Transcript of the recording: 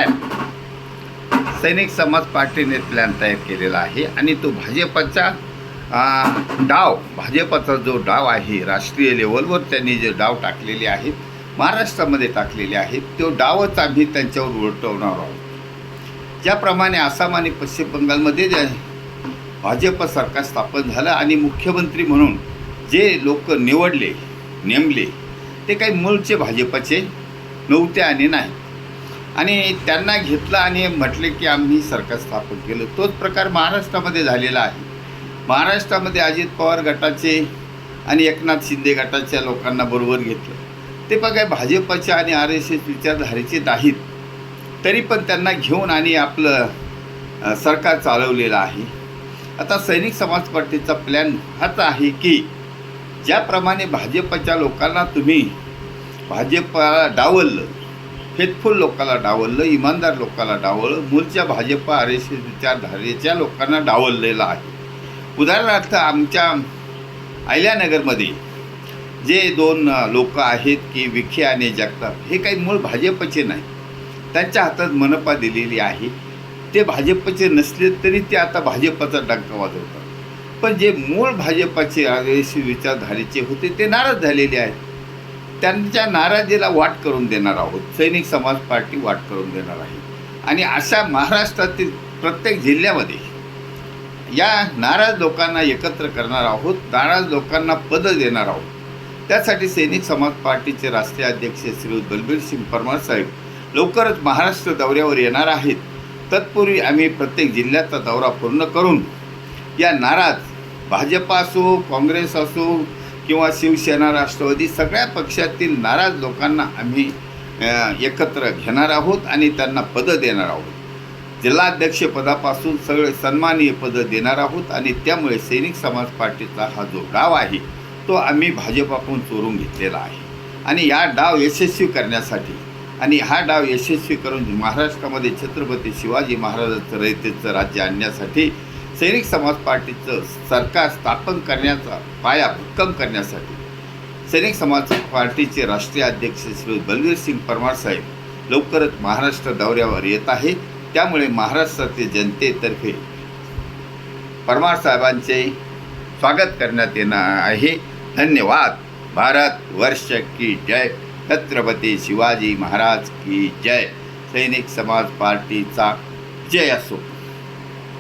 Plan सैनिक समाज पार्टीने plan तयार केलेला आहे आणि तो भाजपचा भाजपचा जो डाव आहे राष्ट्रीय लेवलवर त्यांनी जे डाव टाकलेले आहेत, महाराष्ट्रामध्ये टाकलेले आहेत, तो डावच आम्ही त्यांच्यावर उलटवणार आहोत. ज्याप्रमाणे आसाम आणि पश्चिम बंगालमध्ये भाजप सरकार स्थापन झालं आणि मुख्यमंत्री म्हणून जे लोक नेमले ते काही मूळचे भाजपचे नव्हते आणि नाही, आणि त्यांना घेतलं आणि म्हटले की आम्ही सरकार स्थापन केलं. तोच प्रकार महाराष्ट्रामध्ये झालेला आहे. महाराष्ट्रामध्ये अजित पवार गटाचे आणि एकनाथ शिंदे गटाच्या लोकांना बरोबर घेतलं. ते पण काही भाजपच्या आणि RSS विचारधारेचे नाहीत, तरी पण त्यांना घेऊन आणि आपलं सरकार चालवलेलं आहे. आता सैनिक समाज पार्टीचा प्लॅन हाच आहे की ज्याप्रमाणे भाजपच्या लोकांना तुम्ही भाजपला डावललं, फेथफुल लोकांना डावललं, इमानदार लोकांना डावललं, मूळच्या भाजप RSS विचारधारेच्या लोकांना डावललेलं आहे. उदाहरणार्थ आमच्या अहिल्यानगरमध्ये जे 2 लोक आहेत की विखे आणि जगताप, हे काही मूळ भाजपचे नाही, त्यांच्या हातात मनपा दिलेली आहे. ते भाजपचे नसले तरी ते आता भाजपचा डंका वाजवतात. पण जे मूळ भाजपचे RSS विचारधारेचे होते ते नाराज झालेले आहेत. त्यांच्या नाराजीला वाट करून देणार आहोत. सैनिक समाज पार्टी वाट करून देणार आहे आणि अशा महाराष्ट्रातील प्रत्येक जिल्ह्यामध्ये या नाराज लोकांना एकत्र करणार आहोत, नाराज लोकांना पदं देणार आहोत. त्यासाठी सैनिक समाज पार्टीचे राष्ट्रीय अध्यक्ष श्री बलबीर सिंग परमार साहेब लवकरच महाराष्ट्र दौऱ्यावर येणार आहेत. तत्पूर्वी आम्ही प्रत्येक जिल्ह्याचा दौरा पूर्ण करून या नाराज भाजप असो, काँग्रेस असो किंवा शिवसेना, राष्ट्रवादी, सगळ्या पक्षातील नाराज लोकांना आम्ही एकत्र घेणार आहोत आणि त्यांना पदं देणार आहोत. जिल्हाध्यक्षपदापासून सगळे सन्माननीय पदं देणार आहोत आणि त्यामुळे सैनिक समाज पार्टीचा हा जो डाव आहे तो आम्ही भाजपाकडून चोरून घेतलेला आहे. आणि या डाव यशस्वी करण्यासाठी आणि हा डाव यशस्वी करून महाराष्ट्रामध्ये छत्रपती शिवाजी महाराजांचं रयतेचं राज्य आणण्यासाठी सैनिक समाज पार्टीचं सरकार स्थापन करण्याचा पाया भक्कम करण्यासाठी सैनिक समाज पार्टीचे राष्ट्रीय अध्यक्ष श्री बलबीर सिंग परमार साहेब लवकरच महाराष्ट्र दौऱ्यावर येत आहे. त्यामुळे महाराष्ट्रातील जनतेतर्फे परमार साहेबांचे स्वागत करण्यात येणार आहे. धन्यवाद. भारत वर्ष की जय. छत्रपती शिवाजी महाराज की जय. सैनिक समाज पार्टीचा जय असो.